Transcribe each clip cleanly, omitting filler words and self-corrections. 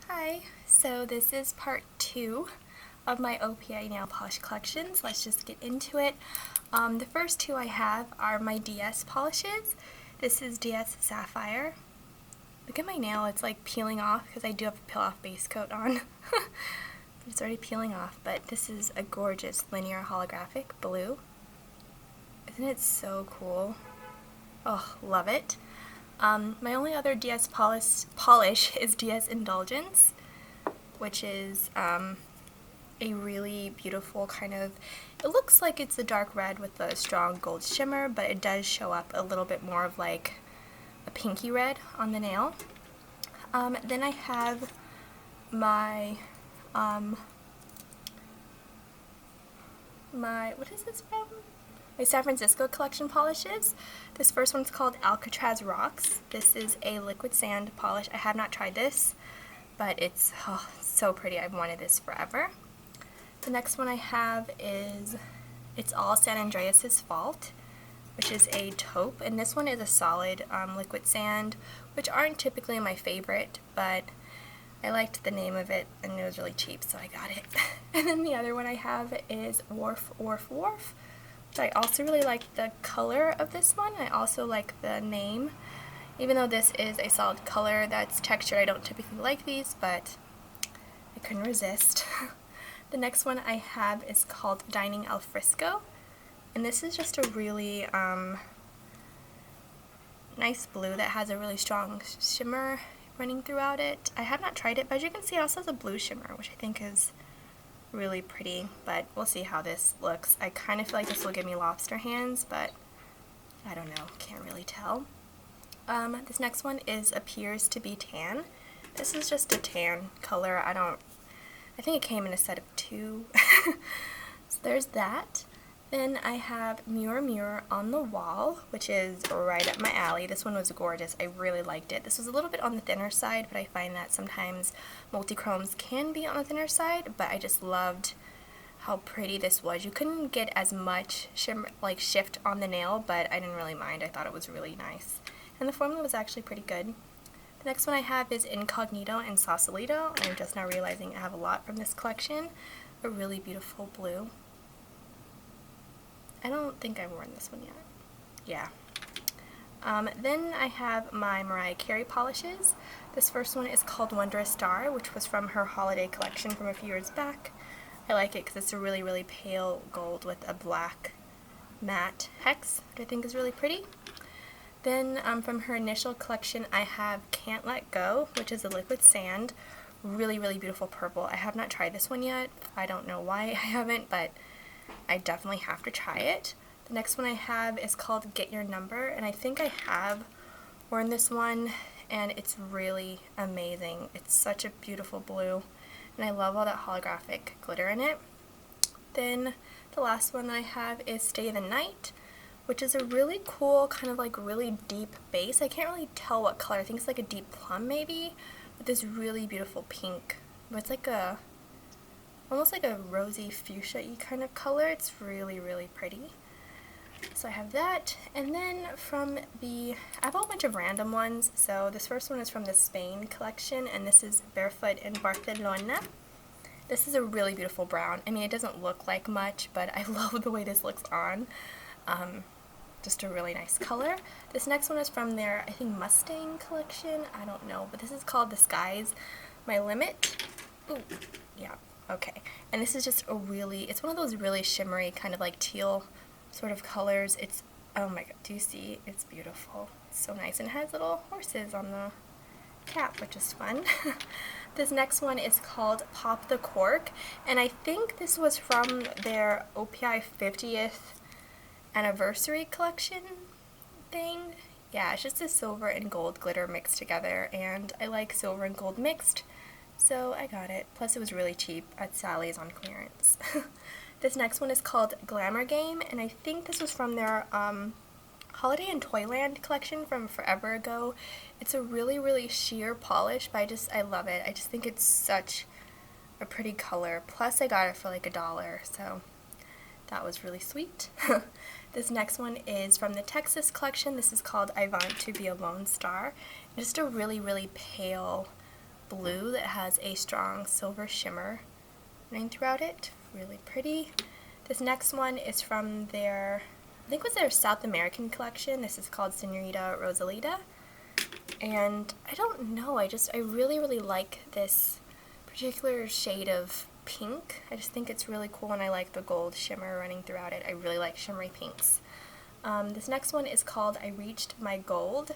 Hi, so this is part 2 of my OPI nail polish collections. Let's just get into it. The first two I have are my DS polishes. This is DS Sapphire. Look at my nail, it's like peeling off because I do have a peel off base coat on. It's already peeling off, but this is a gorgeous linear holographic blue. Isn't it so cool? Oh, love it. My only other DS polish is DS Indulgence, which is a really beautiful kind of, it looks like it's a dark red with a strong gold shimmer, but it does show up a little bit more of like a pinky red on the nail. Then I have my, what is this from? My San Francisco collection polishes. This first one's called Alcatraz Rocks. This is a liquid sand polish. I have not tried this, but it's so pretty. I've wanted this forever. The next one I have is It's All San Andreas' Fault, which is a taupe, and this one is a solid liquid sand, which aren't typically my favorite, but I liked the name of it and it was really cheap, so I got it. And then the other one I have is Wharf, Wharf, Wharf. I also really like the color of this one. I also like the name. Even though this is a solid color that's textured, I don't typically like these, but I couldn't resist. The next one I have is called Dining Al Fresco, and this is just a really nice blue that has a really strong shimmer running throughout it. I have not tried it, but as you can see, it also has a blue shimmer, which I think is really pretty, but we'll see how this looks. I kind of feel like this will give me lobster hands, but I don't know, can't really tell. This next one is Appears to be Tan. This is just a tan color. I think it came in a set of 2. So there's that. Then I have Mirror Mirror on the Wall, which is right up my alley. This one was gorgeous. I really liked it. This was a little bit on the thinner side, but I find that sometimes multi-chromes can be on the thinner side, but I just loved how pretty this was. You couldn't get as much shimmer, like shift on the nail, but I didn't really mind. I thought it was really nice. And the formula was actually pretty good. The next one I have is Incognito and Sausalito, and I'm just now realizing I have a lot from this collection. A really beautiful blue. I don't think I've worn this one yet. Yeah. Then I have my Mariah Carey polishes. This first one is called Wondrous Star, which was from her holiday collection from a few years back. I like it because it's a really, really pale gold with a black matte hex, which I think is really pretty. Then from her initial collection I have Can't Let Go, which is a liquid sand. Really, really beautiful purple. I have not tried this one yet. I don't know why I haven't, but I definitely have to try it. The next one I have is called Get Your Number, and I think I have worn this one, and it's really amazing. It's such a beautiful blue, and I love all that holographic glitter in it. Then the last one I have is Stay the Night, which is a really cool, kind of like really deep base. I can't really tell what color. I think it's like a deep plum maybe, with this really beautiful pink. But it's like a almost like a rosy fuchsia-y kind of color. It's really, really pretty. So I have that, and then from I have a whole bunch of random ones. So this first one is from the Spain collection, and this is Barefoot in Barcelona. This is a really beautiful brown. I mean, it doesn't look like much, but I love the way this looks on. Just a really nice color. This next one is from their, I think, Mustang collection. I don't know, but this is called The Sky's My Limit. Ooh, yeah. Okay, and this is just it's one of those really shimmery kind of like teal sort of colors. It's, oh my god, do you see? It's beautiful. It's so nice, and it has little horses on the cap, which is fun. This next one is called Pop the Cork, and I think this was from their OPI 50th anniversary collection thing. Yeah, it's just a silver and gold glitter mixed together, and I like silver and gold mixed, so I got it. Plus it was really cheap at Sally's on clearance. This next one is called Glamour Game, and I think this was from their Holiday in Toyland collection from forever ago. It's a really, really sheer polish, but I love it. I just think it's such a pretty color. Plus I got it for like $1, so that was really sweet. This next one is from the Texas collection. This is called I Want to Be a Lone Star. Just a really, really pale blue that has a strong silver shimmer running throughout it. Really pretty. This next one is from their, I think it was their South American collection. This is called Senorita Rosalita. And I don't know, I really, really like this particular shade of pink. I just think it's really cool, and I like the gold shimmer running throughout it. I really like shimmery pinks. This next one is called I Reached My Gold,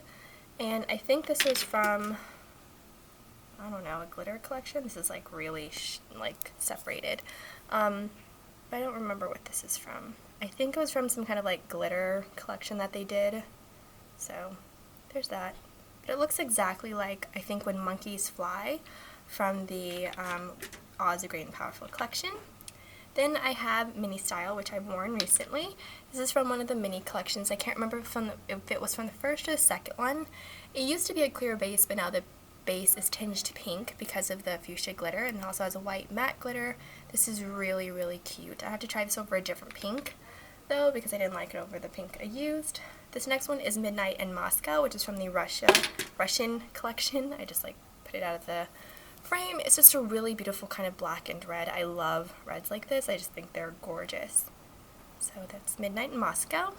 and I think this was from, I don't know, a glitter collection. This is like really like separated. But I don't remember what this is from. I think it was from some kind of like glitter collection that they did. So there's that. But it looks exactly like, I think, When Monkeys Fly from the Oz the Great and Powerful collection. Then I have Mini Style, which I've worn recently. This is from one of the mini collections. I can't remember if it was from the first or the second one. It used to be a clear base, but now the base is tinged pink because of the fuchsia glitter, and it also has a white matte glitter. This is really, really cute. I have to try this over a different pink, though, because I didn't like it over the pink I used. This next one is Midnight in Moscow, which is from the Russian collection. I just like put it out of the frame. It's just a really beautiful kind of black and red. I love reds like this. I just think they're gorgeous. So that's Midnight in Moscow.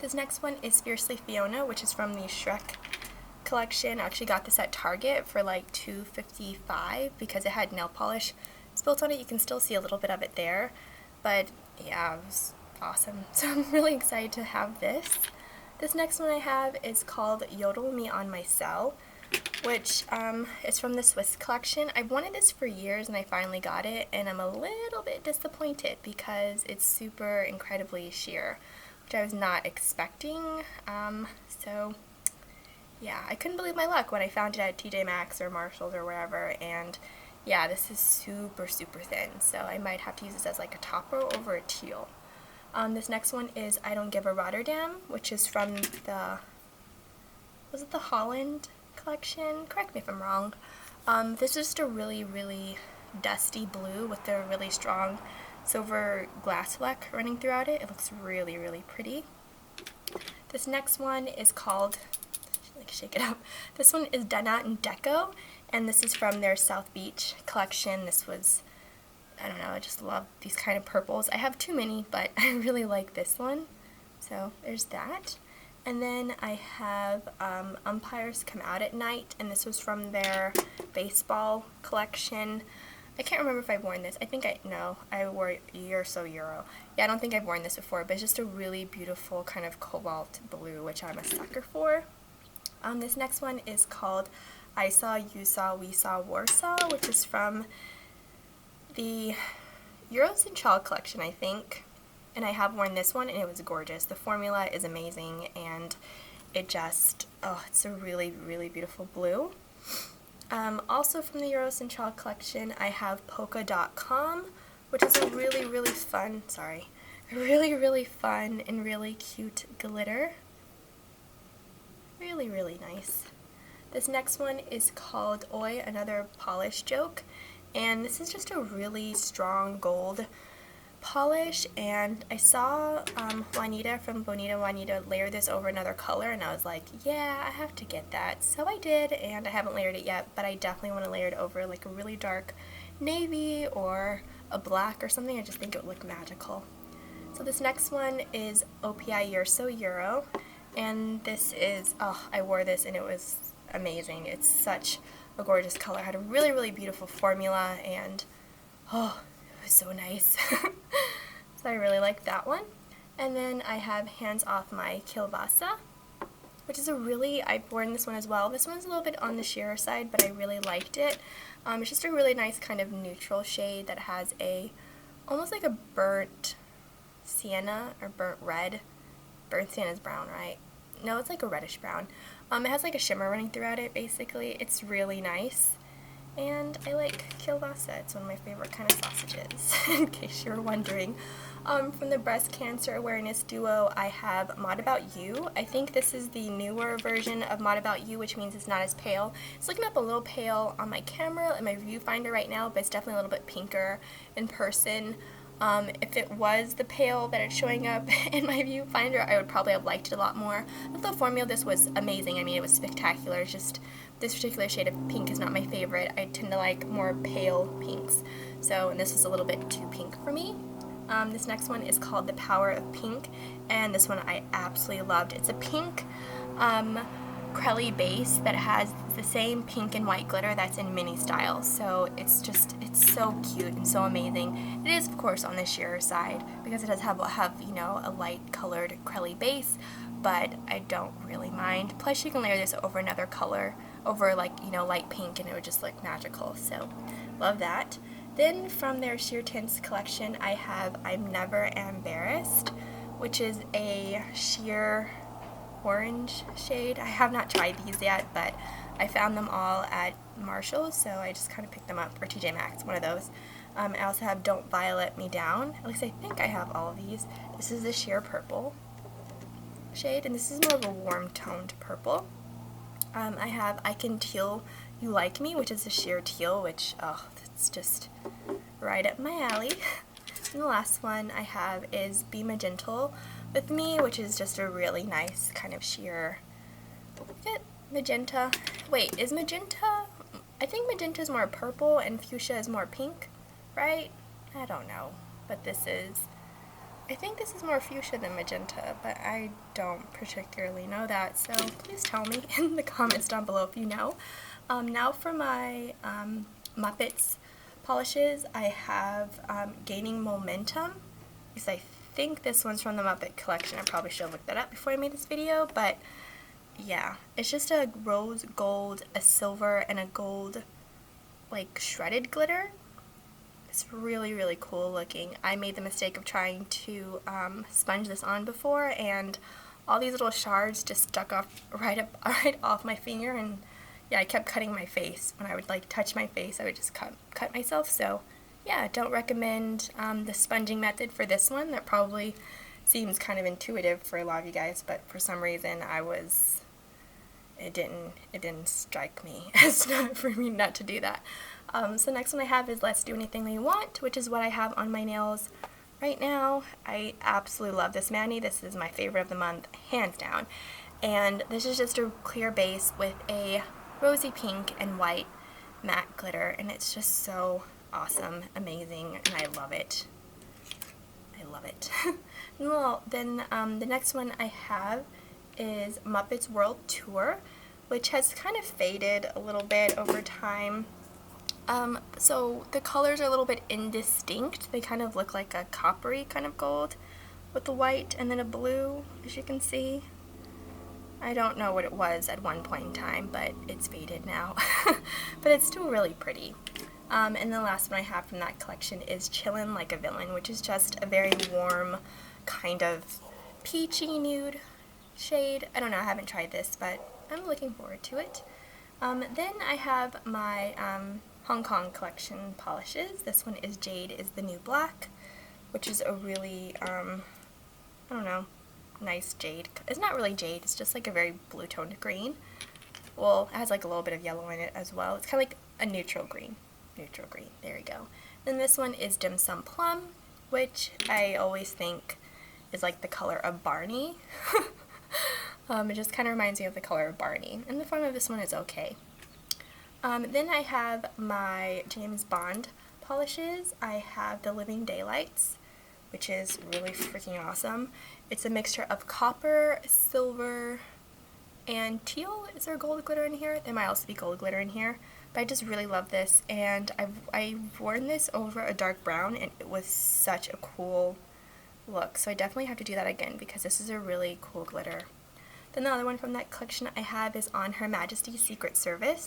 This next one is Fiercely Fiona, which is from the Shrek collection. I actually got this at Target for like $2.55 because it had nail polish spilt on it. You can still see a little bit of it there, but yeah, it was awesome. So I'm really excited to have this. This next one I have is called Yodel Me on My Cell, which is from the Swiss collection. I've wanted this for years and I finally got it, and I'm a little bit disappointed because it's super incredibly sheer, which I was not expecting. So yeah, I couldn't believe my luck when I found it at TJ Maxx or Marshall's or wherever, and yeah, this is super, super thin, so I might have to use this as like a topper over a teal. This next one is I Don't Give a Rotterdam, which is from the, was it the Holland collection? Correct me if I'm wrong. This is just a really, really dusty blue with a really strong silver glass fleck running throughout it. It looks really, really pretty. This next one is called, like shake it up. This one is Dana and Deco, and this is from their South Beach collection. This was, I don't know, I just love these kind of purples. I have too many, but I really like this one. So there's that. And then I have Umpires Come Out at Night, and this was from their baseball collection. I can't remember if I've worn this. I think I wore Year So Euro. Yeah, I don't think I've worn this before, but it's just a really beautiful kind of cobalt blue, which I'm a sucker for. This next one is called I Saw, You Saw, We Saw, Warsaw, which is from the Euros and Shawl collection, I think. And I have worn this one, and it was gorgeous. The formula is amazing, and it just, oh, it's a really, really beautiful blue. Also from the Euros and Shawl collection, I have Polka.com, which is a really, really fun, really, really fun and really cute glitter. Really, really nice. This next one is called Oi, Another Polish Joke, and this is just a really strong gold polish, and I saw Juanita from Bonita Juanita layer this over another color, and I was like, yeah, I have to get that. So I did, and I haven't layered it yet, but I definitely want to layer it over like a really dark navy or a black or something. I just think it would look magical. So this next one is OPI Year So Euro, and this is, oh, I wore this and it was amazing. It's such a gorgeous color. It had a really, really beautiful formula, and oh, it was so nice. So I really like that one. And then I have Hands Off My Kielbasa, which is a really, I've worn this one as well. This one's a little bit on the sheerer side, but I really liked it. It's just a really nice kind of neutral shade that has a, almost like a burnt sienna or burnt red. Burnt sienna is brown, right? No, it's like a reddish brown. It has like a shimmer running throughout it, basically. It's really nice. And I like kielbasa. It's one of my favorite kind of sausages, in case you were wondering. From the Breast Cancer Awareness Duo, I have Mod About You. I think this is the newer version of Mod About You, which means it's not as pale. It's looking up a little pale on my camera and my viewfinder right now, but it's definitely a little bit pinker in person. If it was the pale that it's showing up in my viewfinder, I would probably have liked it a lot more. But the formula of this was amazing. I mean, it was spectacular. It's just this particular shade of pink is not my favorite. I tend to like more pale pinks. So, and this is a little bit too pink for me. This next one is called The Power of Pink, and this one I absolutely loved. It's a pink Crelly base that has the same pink and white glitter that's in mini style. So it's so cute and so amazing. It is, of course, on the sheerer side because it does have you know, a light colored Crelly base, but I don't really mind. Plus, you can layer this over another color, over like, you know, light pink, and it would just look magical. So love that. Then from their Sheer Tints collection, I have I'm Never Embarrassed, which is a sheer orange shade. I have not tried these yet, but I found them all at Marshall's, so I just kind of picked them up, or TJ Maxx, one of those. I also have Don't Violet Me Down. At least I think I have all of these. This is the sheer purple shade, and this is more of a warm toned purple. I have I Can Teal You Like Me, which is a sheer teal, which, oh, that's just right up my alley. And the last one I have is Be Gentle With Me, which is just a really nice kind of sheer, magenta. Wait, is magenta? I think magenta is more purple and fuchsia is more pink, right? I don't know, but I think this is more fuchsia than magenta, but I don't particularly know that, so please tell me in the comments down below if you know. Now for my Muppets polishes, I have Gaining Momentum, because I think this one's from the Muppet collection. I probably should have looked that up before I made this video, but yeah, it's just a rose gold, a silver, and a gold, like, shredded glitter. It's really, really cool looking. I made the mistake of trying to sponge this on before, and all these little shards just stuck off right off my finger, and yeah, I kept cutting my face. When I would like touch my face, I would just cut myself. So yeah, don't recommend the sponging method for this one. That probably seems kind of intuitive for a lot of you guys, but for some reason it didn't strike me as for me not to do that. So next one I have is Let's Do Anything We Want, which is what I have on my nails right now. I absolutely love this mani. This is my favorite of the month, hands down. And this is just a clear base with a rosy pink and white matte glitter, and it's just so awesome, amazing, and I love it. I love it. Well, then the next one I have is Muppets World Tour, which has kind of faded a little bit over time. So the colors are a little bit indistinct. They kind of look like a coppery kind of gold with the white and then a blue, as you can see. I don't know what it was at one point in time, but it's faded now. But it's still really pretty. And the last one I have from that collection is Chillin' Like a Villain, which is just a very warm, kind of peachy nude shade. I don't know, I haven't tried this, but I'm looking forward to it. Then I have my Hong Kong collection polishes. This one is Jade is the New Black, which is a really, I don't know, nice jade. It's not really jade, it's just like a very blue toned green. Well, it has like a little bit of yellow in it as well. It's kind of like a neutral green. Neutral green, there we go. Then this one is Dim Sum Plum, which I always think is like the color of Barney. It just kind of reminds me of the color of Barney. And the form of this one is okay. Then I have my James Bond polishes. I have the Living Daylights, which is really freaking awesome. It's a mixture of copper, silver, and teal. Is there gold glitter in here? There might also be gold glitter in here. But I just really love this, and I've worn this over a dark brown, and it was such a cool look. So I definitely have to do that again because this is a really cool glitter. Then the other one from that collection I have is On Her Majesty's Secret Service,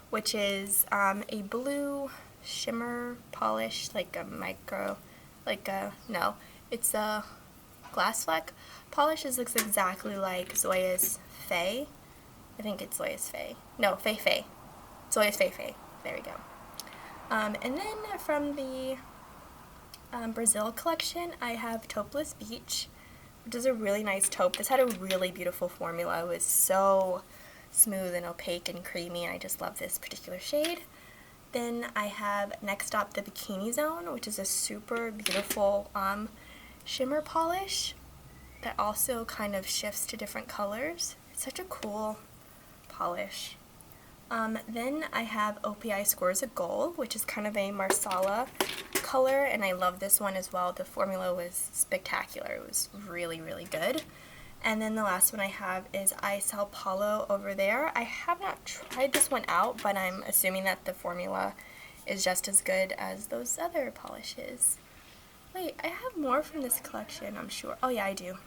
which is a blue shimmer polish, like a micro, no, it's a glass fleck polish. This looks exactly like Zoya's Faye. I think it's Zoya's Faye. No, Faye Faye. Zoya's Faye Faye. There we go. And then from the Brazil collection, I have Taupeless Beach, which is a really nice taupe. This had a really beautiful formula. It was so smooth and opaque and creamy, and I just love this particular shade. Then I have Next Stop the Bikini Zone, which is a super beautiful shimmer polish that also kind of shifts to different colors. It's such a cool polish. Then I have OPI Scores a Goal, which is kind of a marsala color, and I love this one as well. The formula was spectacular. It was really, really good. And then the last one I have is I Sao Paulo over there. I have not tried this one out, but I'm assuming that the formula is just as good as those other polishes. Wait, I have more from this collection, I'm sure. Oh yeah, I do.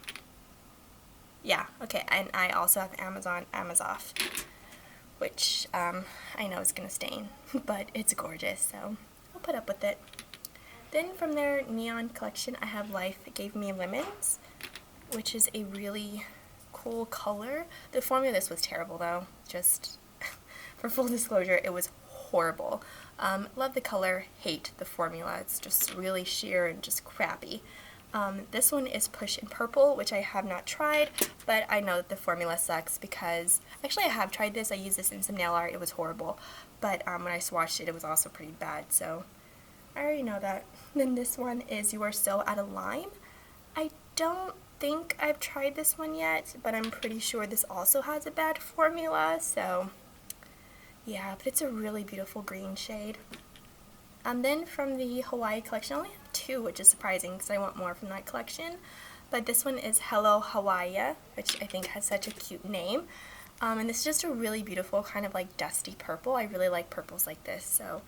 Yeah, okay, and I also have Amazoff, which I know is going to stain, but it's gorgeous, so I'll put up with it. Then from their neon collection, I have Life Gave Me Lemons, which is a really cool color. The formula of this was terrible though, just for full disclosure, it was horrible. Love the color, hate the formula. It's just really sheer and just crappy. This one is Push in Purple, which I have not tried, but I know that the formula sucks because, actually I have tried this. I used this in some nail art. It was horrible, but when I swatched it, it was also pretty bad, so I already know that. Then this one is You Are So Out of Line. I don't think I've tried this one yet, but I'm pretty sure this also has a bad formula, so yeah, but it's a really beautiful green shade. Then from the Hawaii collection, I only have two, which is surprising because I want more from that collection. But this one is Hello Hawaii, which I think has such a cute name. And this is just a really beautiful kind of like dusty purple. I really like purples like this, so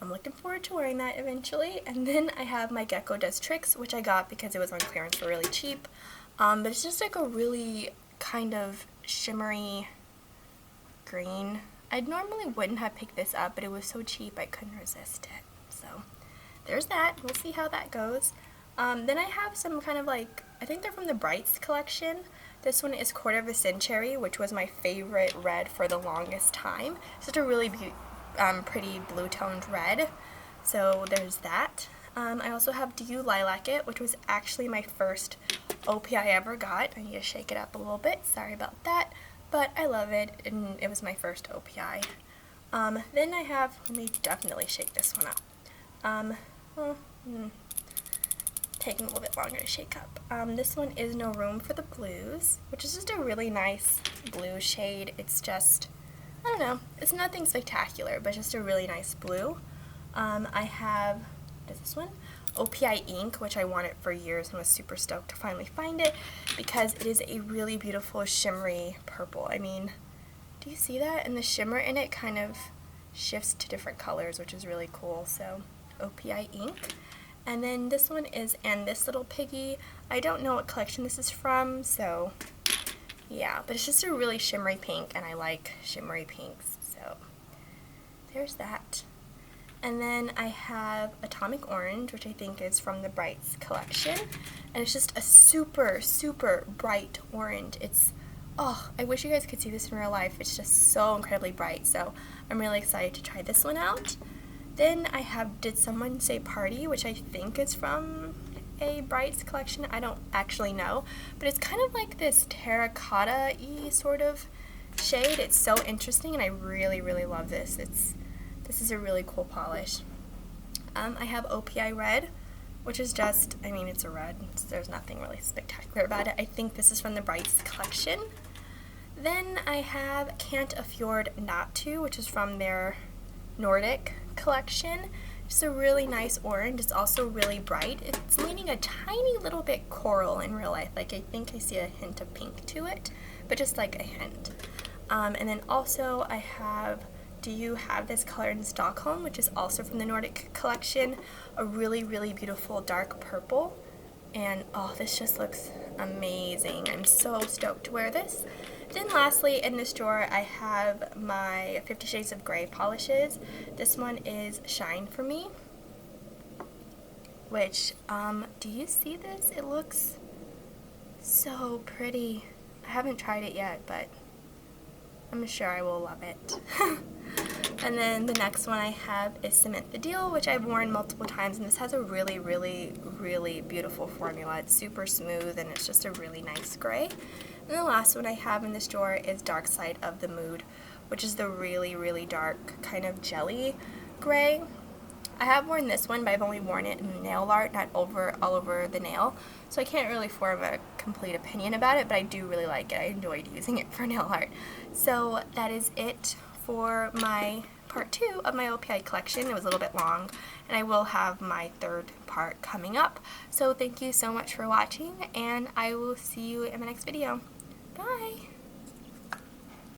I'm looking forward to wearing that eventually. And then I have my Gecko Does Tricks, which I got because it was on clearance for really cheap. But it's just like a really kind of shimmery green. I normally wouldn't have picked this up, but it was so cheap I couldn't resist it. So there's that. We'll see how that goes. Then I have some kind of like, I think they're from the Brights collection. This one is Quarter of a Century, which was my favorite red for the longest time. It's just a really pretty blue-toned red. So there's that. I also have Do You Lilac It, which was actually my first OPI I ever got. I need to shake it up a little bit. Sorry about that. But I love it, and it was my first OPI. Then I have, let me definitely shake this one up. Taking a little bit longer to shake up. This one is No Room for the Blues, which is just a really nice blue shade. It's just, I don't know, it's nothing spectacular, but just a really nice blue. I have, what is this one? OPI Ink, which I wanted for years and was super stoked to finally find it because it is a really beautiful shimmery purple. I mean, do you see that? And the shimmer in it kind of shifts to different colors, which is really cool. So OPI Ink. And then this one is And This Little Piggy. I don't know what collection this is from, so yeah, but it's just a really shimmery pink, and I like shimmery pinks, so there's that. And then I have Atomic Orange, which I think is from the Brights collection. And it's just a super, super bright orange. It's, oh, I wish you guys could see this in real life. It's just so incredibly bright. So I'm really excited to try this one out. Then I have Did Someone Say Party, which I think is from a Brights collection. I don't actually know. But it's kind of like this terracotta-y sort of shade. It's so interesting, and I really, really love this. This is a really cool polish. I have OPI Red, which is just, I mean, it's a red. There's nothing really spectacular about it. I think this is from the Brights collection. Then I have Can't Afford Not To, which is from their Nordic collection. Just a really nice orange. It's also really bright. It's leaning a tiny little bit coral in real life. Like, I think I see a hint of pink to it, but just like a hint. And then also I have Do You Have This Color in Stockholm, which is also from the Nordic collection. A really, really beautiful dark purple. And oh, this just looks amazing. I'm so stoked to wear this. Then lastly, in this drawer, I have my 50 Shades of Grey polishes. This one is Shine For Me, which, do you see this? It looks so pretty. I haven't tried it yet, but I'm sure I will love it. And then the next one I have is Cement the Deal, which I've worn multiple times, and this has a really, really, really beautiful formula. It's super smooth, and it's just a really nice gray. And the last one I have in this drawer is Dark Side of the Mood, which is the really, really dark kind of jelly gray. I have worn this one, but I've only worn it in nail art, not all over the nail, so I can't really form a complete opinion about it, but I do really like it. I enjoyed using it for nail art. So that is it for my part 2 of my OPI collection. It was a little bit long, and I will have my 3rd part coming up. So thank you so much for watching, and I will see you in my next video. Bye!